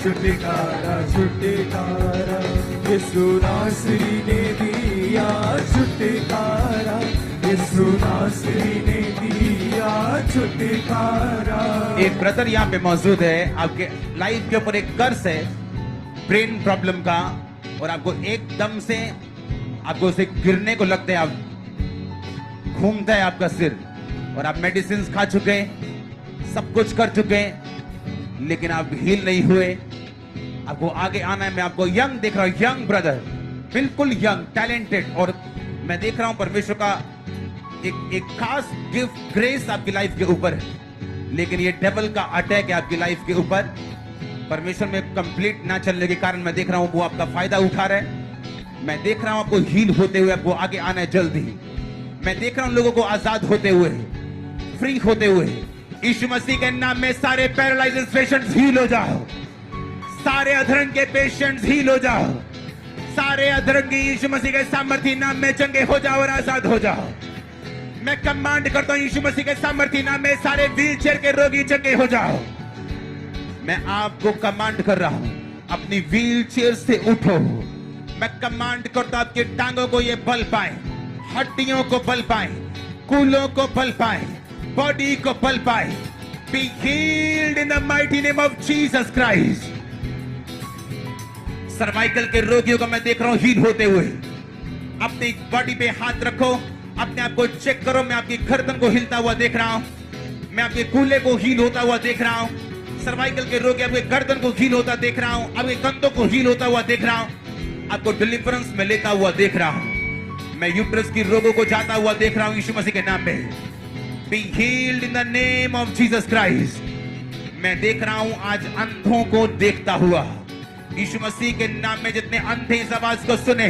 छुटकारा छुटकारा यीशु नासरी ने दिया छुटकारा, यीशु नासरी ने दिया छुटकारा। एक ब्रदर यहाँ पे मौजूद है, आपके लाइफ के ऊपर एक कर्ज है ब्रेन प्रॉब्लम का, और आपको एकदम से आपको उसे गिरने को लगता है, आप घूमता है आपका सिर, और आप मेडिसिन खा चुके हैं, सब कुछ कर चुके हैं, लेकिन आप हील नहीं हुए। आपको आगे आना है। मैं आपको यंग देख रहा हूं, यंग ब्रदर, बिल्कुल यंग, टैलेंटेड, और मैं देख रहा हूं परमेश्वर का एक खास गिफ्ट, ग्रेस आपकी लाइफ के ऊपर है, लेकिन ये डेविल का अटैक है आपकी लाइफ के ऊपर। परमेश्वर में कंप्लीट ना चलने के कारण मैं देख रहा हूं वो आपका फायदा उठा रहा है। मैं देख रहा हूं आपको हील होते हुए, आपको आगे आना है जल्दी। मैं देख रहा हूं लोगों को आजाद होते हुए, फ्री होते हुए। यीशु मसीह के नाम में सारे पैरालाइज्ड पेशेंट्स हील हो जाओ, सारे अधरंग के पेशेंट्स हील हो जाओ, सारे अधरंगी यीशु मसीह के सामर्थी नाम में चंगे हो जाओ और आजाद हो जाओ। मैं कमांड करता हूं यीशु मसीह के सामर्थी नाम में सारे व्हीलचेयर के रोगी चंगे हो जाओ। मैं आपको कमांड कर रहा हूं, अपनी व्हीलचेयर से उठो। मैं कमांड करता हूं आपकी टांगों को ये बल पाए, हड्डियों को बल पाए, कूलों को बल पाए, बॉडी को बल पाए। Be healed in the mighty name of Jesus Christ. Cervical के रोगियों को मैं देख रहा हूं हील होते हुए। अपनी बॉडी पे हाथ रखो, अपने आप को चेक करो। मैं आपकी गर्दन को हिलता हुआ देख रहा हूं, मैं आपके कूल्हे को हील होता हुआ देख रहा हूं। सर्वाइकल के रोगी आपके गर्दन को हील होता देख रहा हूं, आपके कंधों को हील होता हुआ देख रहा हूं, आपको डिलीवरेंस में लेता हुआ देख रहा हूं। मैं यूट्रस की रोगों को जाता हुआ देख रहा हूं यीशु मसीह के नाम में। Be healed in the name of Jesus Christ. मैं देख रहा हूं आज अंधों को देखता हुआ यीशु मसीह के नाम में। जितने अंधे इस आवाज को सुने,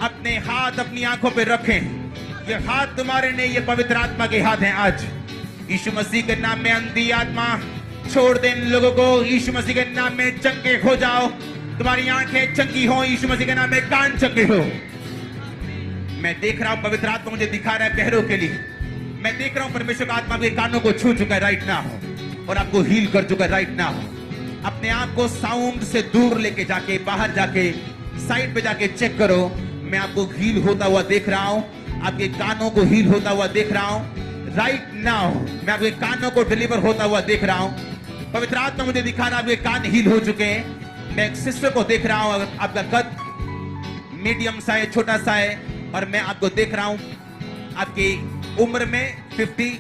अपने हाथ अपनी आंखों पे रखें। ये हाथ तुम्हारे नहीं, ये पवित्र आत्मा के हाथ हैं। आज यीशु मसीह के नाम में अंधी आत्मा छोड़ दे इन लोगों को। यीशु मसीह के नाम में चंगे हो जाओ। तुम्हारी आंखें चंगी हो, यीशु मसीह के नाम में कान चंगे हो। मैं देख रहा हूं पवित्र आत्मा मुझे दिखा रहा है पैरों के लिए। मैं देख रहा हूं परमेश्वर का आत्मा के कानों को छू चुका है राइट नाउ, और आपको हील कर चुका है राइट नाउ। अपने आप को साउंड से दूर लेके जाके, बाहर जाके, साइड पे जाके चेक करो। मैं आपको हील होता हुआ देख रहा हूं, आपके कानों को हील होता हुआ देख रहा हूं राइट नाउ। मैं आपके कानों को डिलीवर होता हुआ देख रहा हूं। पवित्र आत्मा मुझे दिखा रहा है आपके कान हील हो चुके हैं। मैं एक सिस्टर को देख रहा हूं, आपका कद मीडियम सा है, छोटा सा है, और मैं आपको देख रहा हूं आपकी उम्र में 50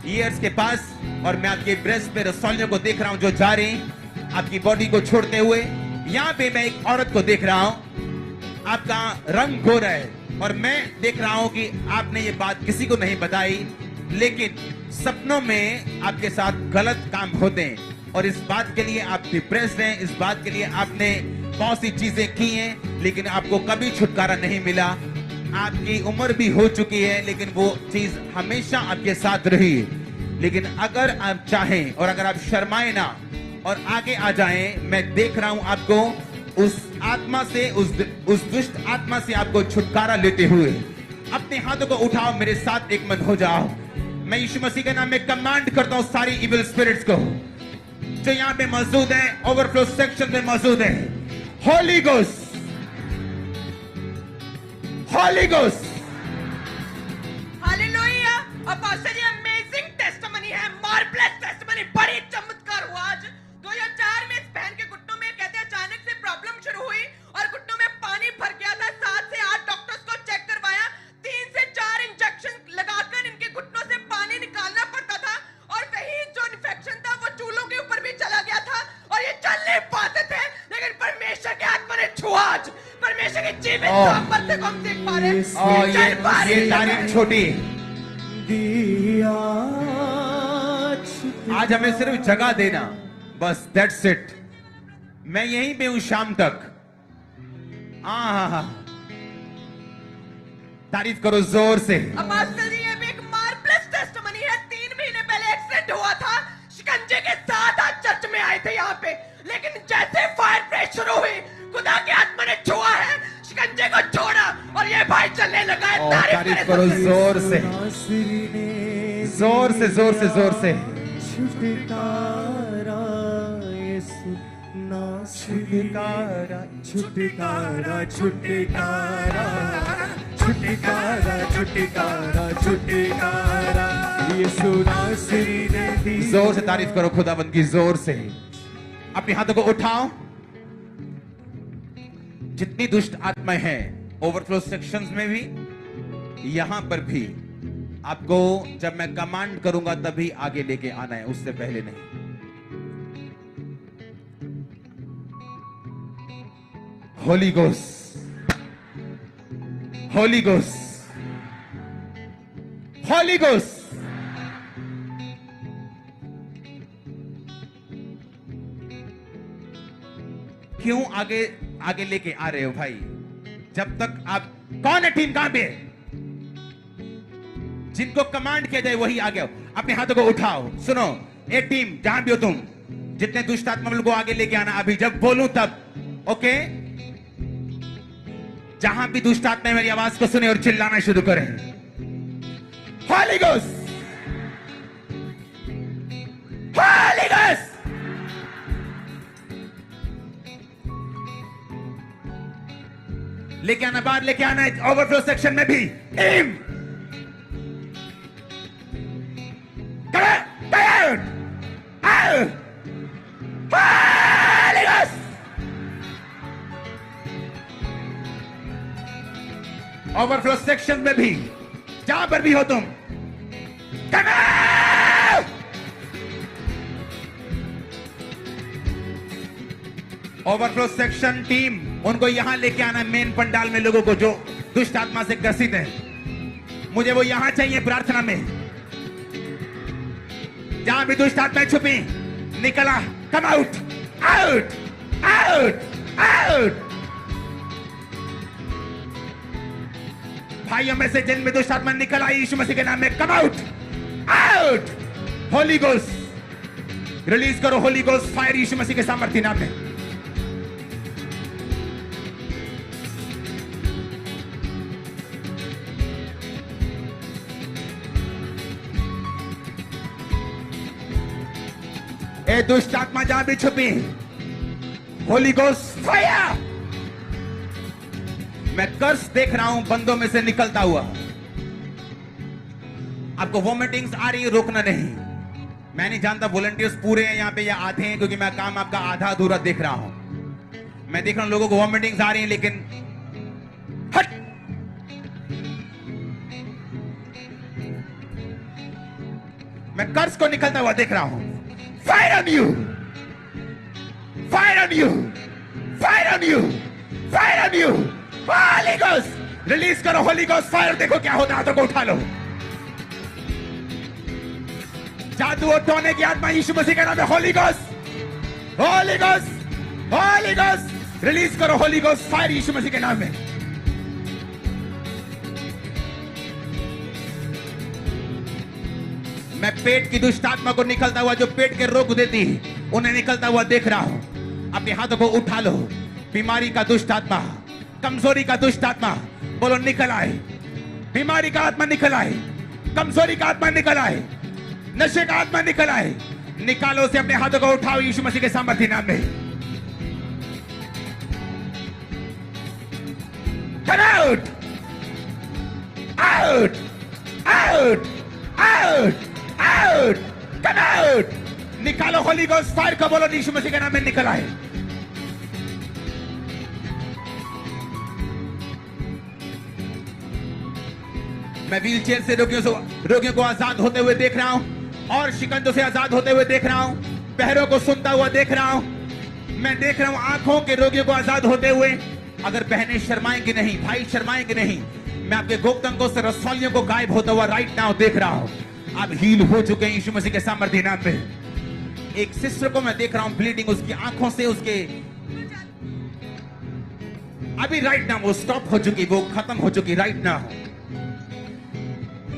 इयर्स के पास, और मैं आपके ब्रेस्ट पे रसौलियों को देख रहा हूं जो जा रही आपकी बॉडी को छोड़ते हुए। यहां पे मैं एक औरत को देख रहा हूं, आपका रंग गोरा है, और मैं देख रहा हूं कि आपने ये बात किसी को नहीं बताई, लेकिन सपनों में आपके साथ गलत काम होते हैं, और इस बात के लिए आप डिप्रेस्ड हैं। इस बात के लिए आपने बहुत सी चीजें की हैं, लेकिन आपको कभी छुटकारा नहीं मिला। आपकी उम्र भी हो चुकी है, लेकिन वो चीज हमेशा आपके साथ रही। लेकिन अगर आप चाहें और अगर आप शर्माए ना और आगे आ जाएं, मैं देख रहा हूं आपको उस आत्मा से, उस दुष्ट आत्मा से आपको छुटकारा लेते हुए। अपने हाथों को उठाओ, मेरे साथ एक मन हो जाओ। मैं यीशु मसीह के नाम में कमांड करता हूं सारी इविल स्पिरिट्स को जो यहाँ पे मौजूद है, ओवरफ्लो सेक्शन में मौजूद है। Holi ghost, Holi ghost, hallelujah. Apostle, ये अमेजिंग टेस्टिमनी है, मार्वलस टेस्टिमनी, बड़ी चमत्कार हुआ आज। 2004 में इस बहन के घुटनों में कहते हैं अचानक से प्रॉब्लम शुरू हुई और घुटनों में पानी भर गया था। 7 से 8 डॉक्टर्स को चेक करवाया, 3 से 4 इंजेक्शन लगाकर इनके घुटनों से पानी निकालना पड़ता था, और कहीं जो इन्फेक्शन था वो चूलों के ऊपर भी चला गया था, और ये चल नहीं पाते थे। लेकिन परमेश्वर के आत्मा ने छुआ आज, परमेश्वर की जीवित सामर्थ्य को हम देख पा रहे हैं। ये तारीफ छोटी, आज हमें सिर्फ जगह देना, बस दैट्स इट। मैं यहीं पे हूं शाम तक। तारीफ करो जोर से। अपोस्टल जी, ये भी एक मार्वलस टेस्टिमनी है। 3 महीने पहले एक्सीडेंट हुआ था, शिकंजे के साथ आज चर्च में आए थे यहाँ पे, लेकिन जैसे फायर प्रेस शुरू हुई, खुदा के आत्मा ने छुआ है, शिकंजे को छोड़ा और ये भाई चलने लगा है। तारीफ करो जोर से, जोर से, जोर से, जोर से। छुटकारा यीशु ना छुटकारा छुटकारा छुटकारा छुटकारा छुटकारा छुटकारा यीशु नासरी ने दिया। जोर से तारीफ करो खुदावंद की, जोर से अपने हाथों को उठाओ। जितनी दुष्ट आत्माएं हैं ओवरफ्लो सेक्शंस में भी, यहां पर भी, आपको जब मैं कमांड करूंगा तभी आगे लेके आना है, उससे पहले नहीं। Holi ghost, Holi ghost, Holi ghost. क्यों आगे आगे लेके आ रहे हो भाई? जब तक आप, कौन है टीम कहां पे? जिनको कमांड किया जाए वही आगे हो। अपने हाथों को उठाओ। सुनो, एक टीम जहां भी हो तुम, जितने दुष्ट आत्मा को आगे लेके आना अभी जब बोलूं तब, ओके? जहां भी दुष्ट आत्मा मेरी आवाज को सुने और चिल्लाना शुरू करें। Holi ghost, Holi ghost. लेके आना, बाहर लेके आना है। ओवरफ्लो सेक्शन में भी टीम ओवरफ्लो सेक्शन में भी, जहां पर भी हो तुम, ओवरफ्लो सेक्शन टीम, उनको यहां लेके आना है मेन पंडाल में। लोगों को जो दुष्ट आत्मा से ग्रसित है, मुझे वो यहां चाहिए प्रार्थना में। जहां भी दुष्ट आत्माएं छुपी, निकला, come out, out, out, out. भाइयों में से जिनमें दुष्ट आत्मा निकल आई, यीशु मसीह के नाम में come out, out. Holi ghost release करो, होली गोस्ट फायर यीशु मसीह के सामर्थ्य नाम में। ए दुष्ट आत्मा जहां भी छुपी, होली गोस्ट फायर। मैं कर्स देख रहा हूं बंदों में से निकलता हुआ। आपको वॉमिटिंग्स आ रही है, रोकना नहीं। मैं नहीं जानता वॉलंटियर्स पूरे हैं यहां पे या आधे हैं, क्योंकि मैं काम आपका आधा अधूरा देख रहा हूं। मैं देख रहा हूं लोगों को वॉमिटिंग्स आ रही हैं, लेकिन हट। मैं कर्स को निकलता हुआ देख रहा हूं। Fire on you, fire on you, fire on you, fire on you. Holi ghost release करो, होली गोस्ट फायर। देखो क्या होता है, हाथों को उठा लो। जादू और टोने की आत्मा यीशु मसीह का नाम है, Holi ghost, Holi ghost, Holi ghost release करो, होली गोस्ट फायर यीशु मसीह के नाम में। मैं पेट की दुष्ट आत्मा को निकलता हुआ, जो पेट के रोग देती, उन्हें निकलता हुआ देख रहा हूं। अपने हाथों को उठा लो। बीमारी का दुष्ट आत्मा, कमजोरी का दुष्ट आत्मा, बोलो निकल आए। बीमारी का आत्मा निकल आए, कमजोरी का आत्मा निकल आए, नशे का आत्मा निकल आए। निकालो उसे, अपने हाथों को उठाओ यीशु मसीह के सामर्थ्य नाम में। Come out, out, out, out, out, come out। निकालो होली गोस्ट फायर को, बोलो यीशु मसीह के नाम में निकल आए। मैं व्हील चेयर से रोगियों को आजाद होते हुए देख रहा हूं, और शिकंजों से आजाद होते हुए देख रहा हूं, बहरों को सुनता हुआ देख रहा हूं। मैं देख रहा हूं आंखों के रोगियों को आजाद होते हुए। अगर बहनें शर्माएंगी नहीं, भाई शर्माएंगे नहीं, मैं आपके गोप्तंगों से रसौलियों को गायब होता हुआ राइट नाउ देख रहा हूं। आप हील हो चुके हैं यीशु मसीह के सामर्थ्य नाम पे। एक सिस्टर को मैं देख रहा हूं ब्लीडिंग, उसकी आंखों से, उसके अभी राइट नाउ वो स्टॉप हो चुकी, वो खत्म हो चुकी राइट नाउ।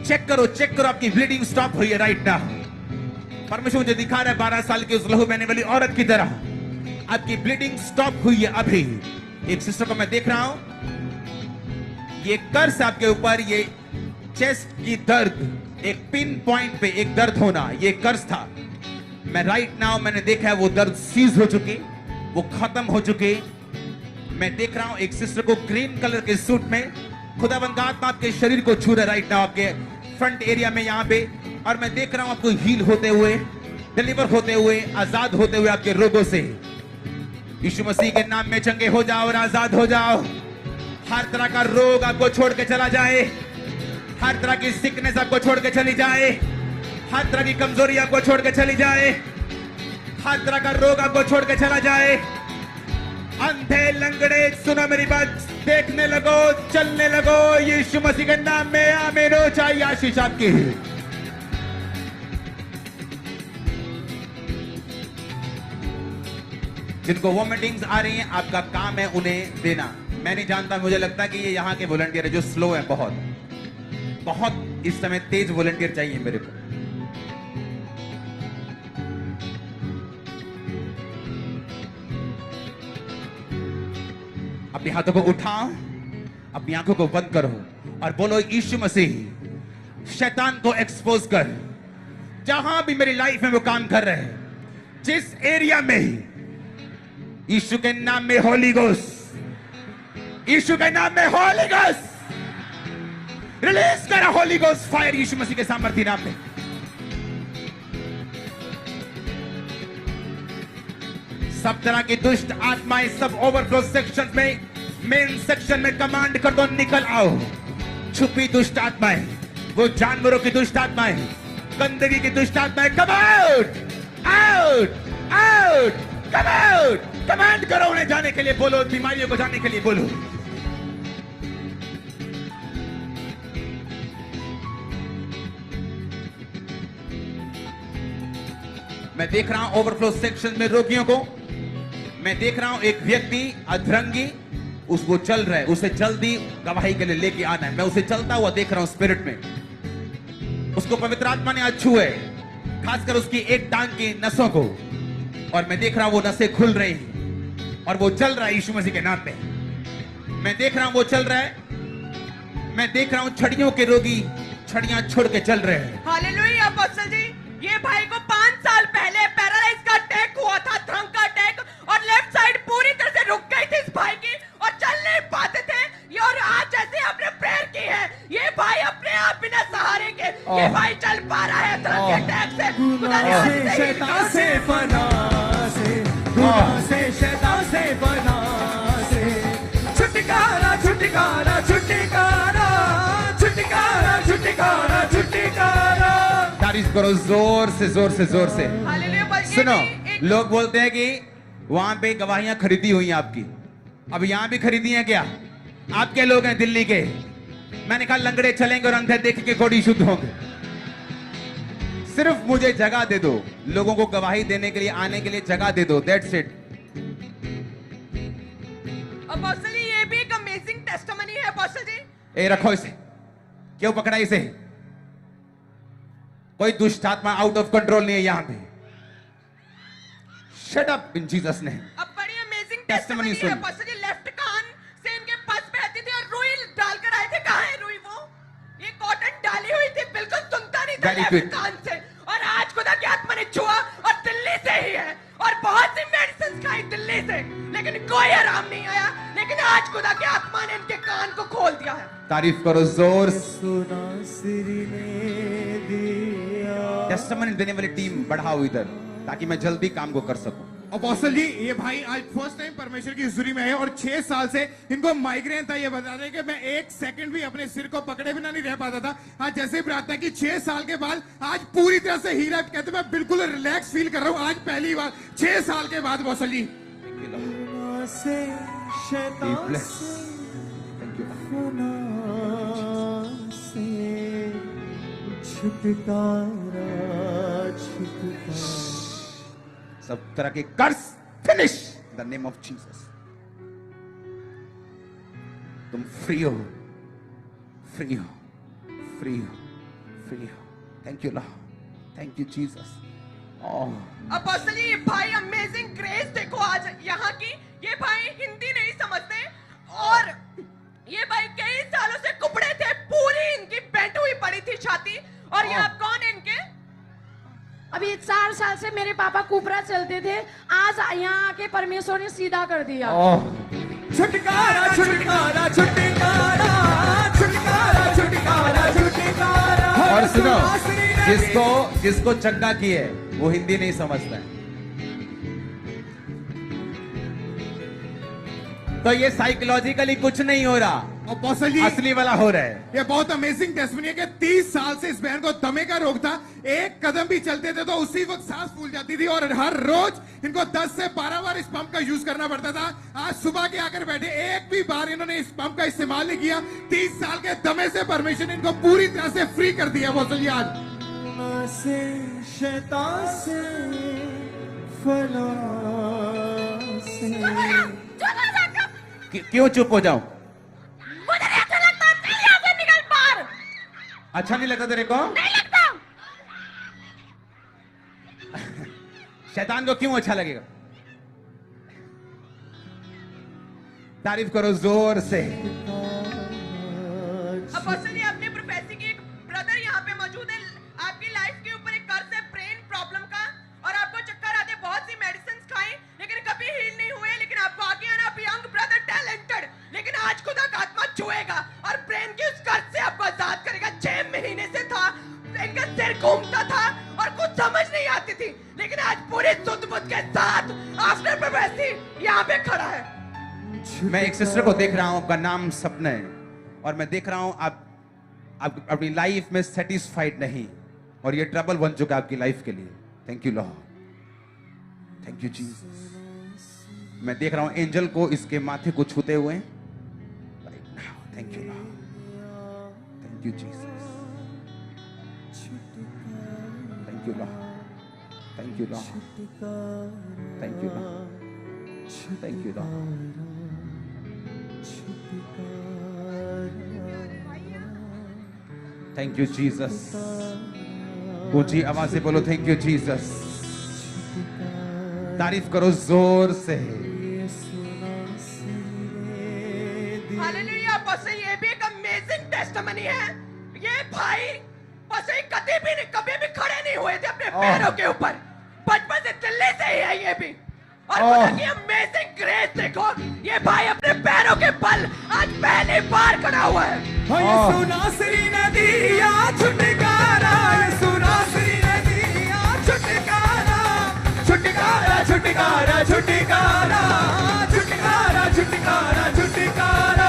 चेक करो, चेक करो, आपकी ब्लीडिंग स्टॉप हुई है राइट नाउ। परमेश्वर मुझे दिखा रहा है 12 साल की उस लहू बहने वाली औरत की तरह आपकी ब्लीडिंग स्टॉप हुई है अभी। एक सिस्टर को मैं देख रहा हूं, ये कर्स आपके ऊपर, ये चेस्ट की दर्द, एक पिन पॉइंट पे एक दर्द होना, ये कर्स था। मैं राइट नाउ मैंने देखा है वो दर्द सीज हो चुकी, वो खत्म हो चुके। मैं देख रहा हूं एक सिस्टर को ग्रीन कलर के सूट में, खुदावंद का आत्मा आपके शरीर को छू रहा है राइट नाउ, आपके फ्रंट एरिया में यहां पे, और मैं देख रहा हूं आपको हील होते हुए, डिलीवर होते हुए, आजाद होते हुए आपके रोगों से। यीशु मसीह के नाम में चंगे हो जाओ और आजाद हो जाओ। हर तरह का रोग आपको छोड़ के चला जाए, हर तरह की सिकनेस आपको छोड़ के चली जाए, हर तरह की कमजोरी आपको छोड़ के चली जाए, हर तरह का रोग आपको छोड़ के चला जाए। अंधे लंगड़े सुनो मेरी बात, देखने लगो, चलने लगो, यीशु मसीह के नाम में आमीन हो। चाहिए आशीष आपकी। जिनको वॉमिटिंग्स आ रही हैं, आपका काम है उन्हें देना। मैं नहीं जानता, मुझे लगता है कि ये यहाँ के वॉलंटियर है जो स्लो है, बहुत इस समय तेज वॉलंटियर चाहिए मेरे को। अपने हाथों को उठाओ, अपनी आंखों को बंद करो और बोलो, यीशु मसीह शैतान को एक्सपोज कर। जहां भी मेरी लाइफ में वो काम कर रहे हैं, जिस एरिया में, यीशु के नाम में होली गोस्ट, यीशु के नाम में होली गोस्ट रिलीज करा, होली गोस्ट फायर यीशु मसीह के सामर्थ्य नाम में। सब तरह की दुष्ट आत्माएं सब ओवरफ्लो सेक्शन में, मेन सेक्शन में कमांड कर दो, निकल आओ। छुपी दुष्ट आत्माएं, वो जानवरों की दुष्ट आत्माएं, गंदगी की दुष्ट आत्माएं, come out, out, out, come out. Command करो उन्हें जाने के लिए, बोलो बीमारियों को जाने के लिए बोलो। मैं देख रहा हूं ओवरफ्लो सेक्शन में रोगियों को। मैं देख रहा हूं एक व्यक्ति अधरंगी, उसको चल रहा है, उसे जल्दी गवाही के लिए लेके आना है। मैं उसे चलता हुआ देख रहा हूं स्पिरिट में। उसको पवित्र आत्मा ने आज छुए, खासकर उसकी एक टांग की नसों को, और मैं देख रहा हूं वो नसें खुल रही हैं और वो चल रहा है यीशु मसीह के नाम पे। मैं देख रहा हूं वो चल रहा है। मैं देख रहा हूं छड़ियों के रोगी छड़ियां छोड़ के चल रहे हैं। हालेलुया अपोस्टल जी, ये भाई को 5 साल पहले पैरालाइज का अटैक हुआ था, ड्रंक का अटैक, और लेफ्ट साइड पूरी तरह से रुक गई थी इस भाई की और चल नहीं पाते थे। ये और आज जैसे आपने प्रेयर की है, ये भाई अपने आप बिना सहारे के, ये भाई चल पा रहा है ड्रंक के अटैक से। खुदा ने आज से शैतान से फना से, गुनाह से, शैतान से फना से, छुटकारा, छुटकारा, छुटकारा, छुटकारा, छुटकारा, छुटकारा। तारीफ करो जोर से, जोर से, जोर से। हालेलुया। पर ये सुनो, भी एक- लोग बोलते हैं कि वहां पे गवाहियां खरीदी हुई हैं आपकी, अब यहां भी खरीदी हैं क्या? आपके लोग हैं दिल्ली के। मैंने कहा लंगड़े चलेंगे और अंधे देख के कोड़ी शुद्ध होंगे। सिर्फ मुझे जगह दे दो, लोगों को गवाही देने के लिए, आने के लिए जगह दे दो, दैट्स इट। अपोस्टल जी, ये भी एक अमेजिंग टेस्टिमनी है अपोस्टल जी। ए रखो इसे, क्यों पकड़ा इसे? कोई दुष्ट आत्मा आउट ऑफ कंट्रोल नहीं है यहां पे। Shut up in Jesus name. अब बड़ी अमेजिंग Testimony टेस्टिमनी सुन। है अपोस्टल जी। लेफ्ट कान से इनके पस बहती थी और रुई डालकर आए थे। कहां है रुई? वो ये कॉटन डाली हुई थी, बिल्कुल सुनता नहीं था Very लेफ्ट good. कान से, और आज खुदा की आत्मा ने छुआ और दिल्ली से ही है, और बहुत सी मेडिसिन खाई दिल्ली से, लेकिन कोई आराम नहीं आया। लेकिन आज खुदा की आत्मा ने इनके कान को खोल दिया है। तारीफ करो जोर से। सुना सिरी ने दिया। टेस्टिमनी देने वाली टीम बढ़ाओ इधर, ताकि मैं जल्दी काम को कर सकूं। अपोस्टल जी, ये भाई आज फर्स्ट टाइम परमेश्वर की हुजूरी में है और 6 साल से इनको माइग्रेन था। ये बता रहे कि मैं 1 सेकंड भी अपने सिर को पकड़े बिना नहीं रह पाता था। आज जैसे ही प्रार्थना की 6 साल के बाद आज पूरी तरह से हीरा, कहते मैं बिल्कुल रिलैक्स फील कर रहा हूँ आज पहली बार 6 साल के बाद। अपोस्टल जी, गुनाह से, शैतान Be blessed. से, Thank you. गुनाह से, छुटकारा, छुटकारा। सब तरह के curse finish the name of Jesus. तुम फ्री हो, फ्री हो, फ्री हो, फ्री हो। Thank you Lord, thank you Jesus. Apostle ji, ये भाई अमेजिंग ग्रेस देखो आज यहाँ की। ये भाई हिंदी नहीं समझते और ये भाई कई सालों से कुपड़े थे, पूरी इनकी बेंट हुई पड़ी थी छाती। और ये आप कौन है इनके? अभी 4 साल से मेरे पापा कुपरा चलते थे, आज आज यहाँ आके परमेश्वर ने सीधा कर दिया। ओह, छुटकारा छुटकारा छुटकारा छुटकारा छुटकारा छुटकारा। और सुनो, जिसको चंगा की है वो हिंदी नहीं समझता है। तो ये साइकोलॉजिकली कुछ नहीं हो रहा, अपोस्टल जी असली वाला हो रहा है। ये बहुत अमेजिंग टेस्टमनी है कि 30 साल से इस बहन को दमे का रोग था। एक कदम भी चलते थे तो उसी वक्त सांस फूल जाती थी और हर रोज इनको 10 से 12 बार इस पंप का यूज करना पड़ता था। आज सुबह के आकर बैठे, एक भी बार इन्होंने इस पंप का इस्तेमाल नहीं किया। 30 साल के दमे से परमेश्वर ने इनको पूरी तरह से फ्री कर दिया। अपोस्टल जी आज से शैतान से फना से क्यों चुप हो जाऊं? मुझे नहीं अच्छा लगता, चल यहाँ से निकल बाहर। अच्छा नहीं लगता तेरे को? नहीं लगता। शैतान को क्यों अच्छा लगेगा? तारीफ करो जोर से। अपोस्टल जी, अपने प्रोफेसी के एक ब्रदर यहाँ पे मौजूद है। आपकी लाइफ के ऊपर एक कर्ज है ब्रेन प्रॉब्लम का, और आपको चक्कर आते, बहुत सी मेडिसिन खाई लेकिन कभी हील नहीं हुए। लेकिन आपको आगे आना, आप यंग ब्रदर टैलेंटेड, लेकिन आज खुदा का आत्मा छुएगा और ब्रेन की उस कर्ज से आपको आजाद करेगा। 6 महीने से था, इनका सिर घूमता था और कुछ समझ नहीं आती थी, लेकिन आज पूरी सुध बुध के साथ आफ्टर प्रोफेसी यहाँ पे खड़ा है। मैं एक सिस्टर को देख रहा हूं, आपका नाम सपना है, और मैं देख रहा हूं आप अपनी लाइफ में सेटिस्फाइड नहीं, और ये ट्रबल बन चुका है आपकी लाइफ के लिए। Thank you Lord, thank you Jesus. मैं देख रहा हूं एंजल को इसके माथे को छूते हुए। Thank you Lord, thank you Jesus, thank you Lord, thank you Lord, thank you Lord, thank you Lord. Thank you Jesus. ऊंची आवाज से बोलो थैंक यू जीसस। तारीफ करो जोर से। हालेलुया। अपोस्टल, ये भी एक अमेजिंग टेस्टिमनी है। ये भाई अपोस्टल कभी भी खड़े नहीं हुए थे अपने पैरों के ऊपर, बचपन से दिल्ली से ही है ये भी। और खुदा की अमेजिंग ग्रेस देखो, ये भाई अपने पैरों के बल आज पहली बार खड़ा हुआ है। यीशु नासरी ने दिया छुटकारा, यीशु नासरी ने दिया छुटकारा, छुटकारा छुटकारा छुटकारा छुटकारा छुटकारा छुटकारा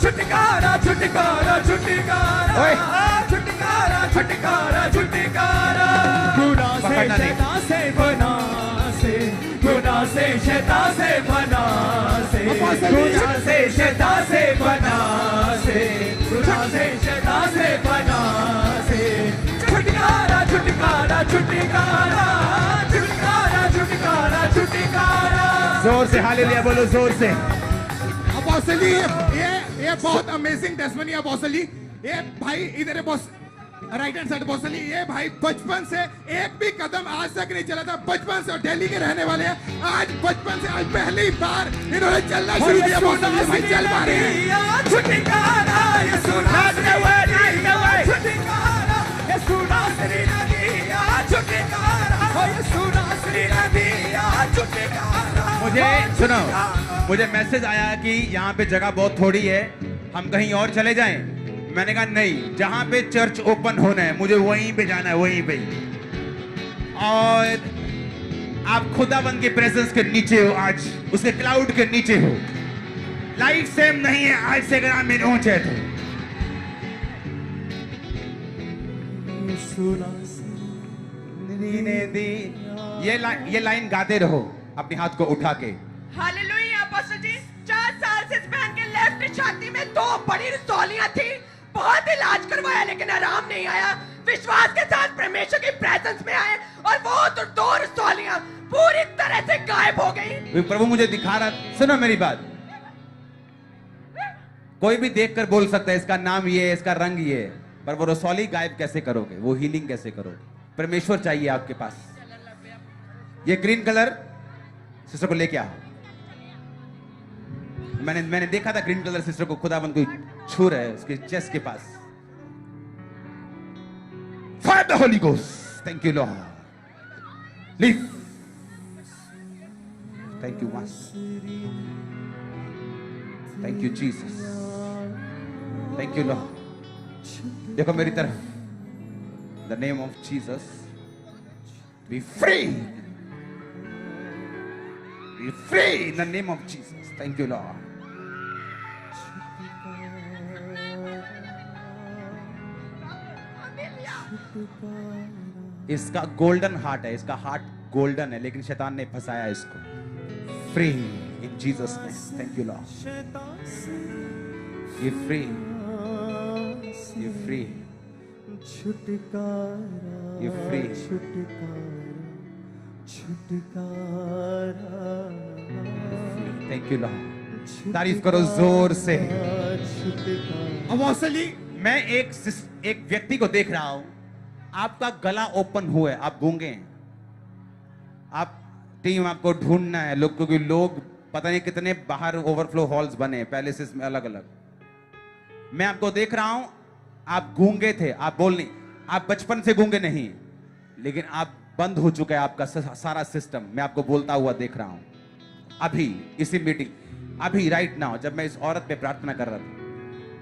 छुटकारा छुटकारा छुटकारा छुटकारा छुटकारा छुटकारा। गुनाह से शैतान से बना से, गुनाह से शैतान से बना से, गुनाह से शैतान से बना से, गुनाह से शैतान से बना से। छुटकारा छुटकारा छुटकारा छुटकारा छुटकारा छुटकारा। जोर से हालेलुया बोलो, जोर से। अपोस्टल जी ये बहुत अमेजिंग टेस्टमनी है। अपोस्टल जी ये भाई इधर है, right hand side. Apostle ji ये भाई बचपन से एक भी कदम आज तक नहीं चला था, बचपन से, और दिल्ली के रहने वाले हैं। आज बचपन से आज पहली बार इन्होंने चलना शुरू किया। अपोस्टल जी भाई चल पा रहे हैं। छुटकारा यीशु नासरी ने दिया छुटकारा, यीशु नासरी ने दिया छुटकारा, यीशु नासरी ने दिया छुटकारा। मुझे सुनो, मुझे मैसेज आया कि यहाँ पे जगह बहुत थोड़ी है, हम कहीं और चले जाएं। मैंने कहा नहीं, जहां पे चर्च ओपन होना है मुझे वहीं पे जाना है, वहीं पे। और आप खुदाबंद के प्रेजेंस के नीचे हो, आज उसके क्लाउड के नीचे हो। लाइफ सेम नहीं है आज से, अगर आप मेरे ऊंचे तो। यीशु नासरी ने दी। ये लाइन गाते रहो अपने हाथ को उठा के। हालेलुया। अपोस्टल जी, 4 साल से इस बहन के लेफ्ट छाती में 2 बड़ी रसौलियां थी, बहुत इलाज करवाया लेकिन आराम नहीं आया। विश्वास के साथ परमेश्वर की प्रेजेंस में आए और वो 2 रसौलियां पूरी तरह से गायब हो गई। प्रभु मुझे दिखा रहा, सुनो मेरी बात। कोई भी देखकर बोल सकता है इसका नाम ये है, इसका रंग ये है, पर वो रसौली गायब कैसे करोगे, वो हीलिंग कैसे करोगे? परमेश्वर चाहिए आपके पास। ये ग्रीन कलर सिस्टर को लेके आओ। मैंने देखा था ग्रीन कलर सिस्टर को, खुदाबंद को छू रहे हैं उसके चेस्ट के पास। Fire the Holy Ghost, thank you Lord. Leave Thank you, Master. Thank you, Jesus. Thank you, Lord. देखो मेरी तरफ. In the name of Jesus, be free. Be free in the name of Jesus. Thank you, Lord. इसका golden heart है, इसका heart golden है, लेकिन शैतान ने फंसाया इसको. Free in Jesus name. Thank you Lord. ये फ्री, ये फ्री, ये फ्री. Thank you Lord. तारीफ करो जोर से. अपोस्टल जी, मैं एक व्यक्ति को देख रहा हूं. आपका गला ओपन हुआ है, आप गूंगे हैं. आप टीम आपको ढूंढना है लोग, क्योंकि लोग पता नहीं कितने बाहर ओवरफ्लो हॉल्स बने हैं पैलेसेस में अलग अलग. मैं आपको देख रहा हूं, आप गूंगे थे, आप बोल नहीं, आप बचपन से गूंगे नहीं, लेकिन आप बंद हो चुका है आपका सारा सिस्टम. मैं आपको बोलता हुआ देख रहा हूं अभी इसी मीटिंग, अभी राइट नाउ, जब मैं इस औरत पे प्रार्थना कर रहा था.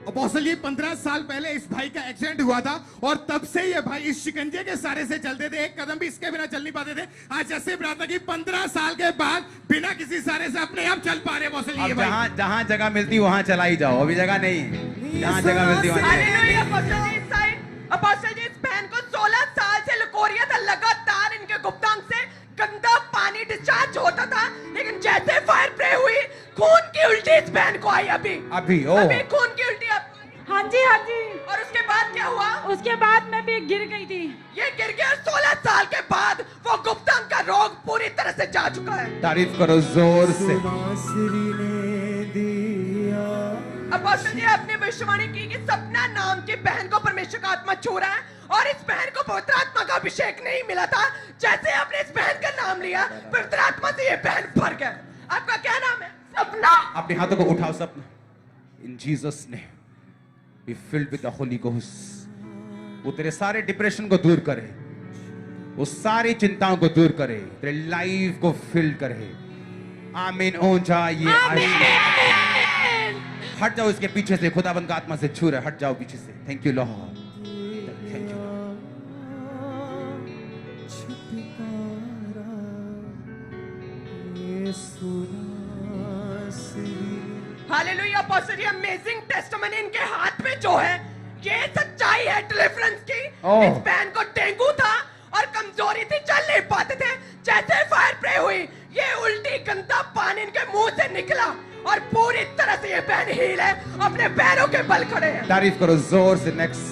अपोस्टल जी, 15 साल पहले इस भाई का एक्सीडेंट हुआ था और तब से ये भाई इस शिकंजे के सारे से चलते थे. एक कदम भी इसके बिना चल नहीं पाते थे. आज जैसे प्रार्थना की 15 साल के बाद बिना किसी सारे से अपने आप चल पा रहे. अपोस्टल जी, अब जहां जगह मिलती वहां चलाई जाओ. अभी जगह नहीं, जहां जगह मिलती वहां. हालेलुया. अपोस्टल जी, इस साइड. अपोस्टल जी, इस बहन को 16 साल से लकोरिया था. लगातार इनके गुप्तांग से गंदा पानी डिस्चार्ज होता था, लेकिन जैसे फायर प्रे हुई, खून की उल्टी इस बहन को आई. अभी खून की उल्टी. हाँ जी, हाँ जी. और उसके बाद क्या हुआ? उसके बाद मैं भी गिर गई थी. ये गिर गया. 16 साल के बाद वो गुप्तांग का रोग पूरी तरह से जा चुका है. तारीफ करो जोर से. अपोस्टल जी, आपने भविष्यवाणी की कि सपना नाम की बहन को परमेश्वर का आत्मा छू रहा है, और इस बहन को पवित्र आत्मा का अभिषेक नहीं मिला था. जैसे आपने इस बहन का नाम लिया, पवित्र आत्मा से ये बहन भर गया. आपका क्या नाम है? सपना. अपने हाथों को उठाओ. सपना. इन जीसस ने be filled with the Holi ghost. वो तेरे सारे डिप्रेशन को दूर करे, वो सारी चिंताओं को दूर करे, तेरे लाइफ को फिल करे. आमीन. हो जाइए. हट जाओ इसके पीछे से. खुदाबंद का आत्मा से छू रहा है. हट जाओ पीछे से. Thank you Lord. Thank you. Hallelujah. Apostle ji, amazing testimony इनके हाथ में जो है, ये सच्चाई है डिलीवरेंस की. इस बहन को डेंगू था और कमजोरी थी, चल नहीं पाते थे. जैसे फायर प्रे हुई, ये उल्टी गंदा पानी इनके मुंह से निकला और पूरी तरह से ये बहन हील है. अपने पैरों के बल खड़े हैं. तारीफ करो जोर से. नेक्स्ट.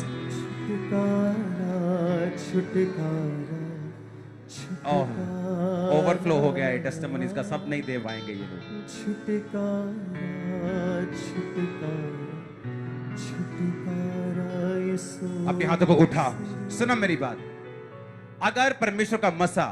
ओवरफ्लो हो गया है टेस्टिमनीज का. सब नहीं दे पाएंगे ये लोग. अपने हाथों को उठा. सुनो मेरी बात. अगर परमेश्वर का मसा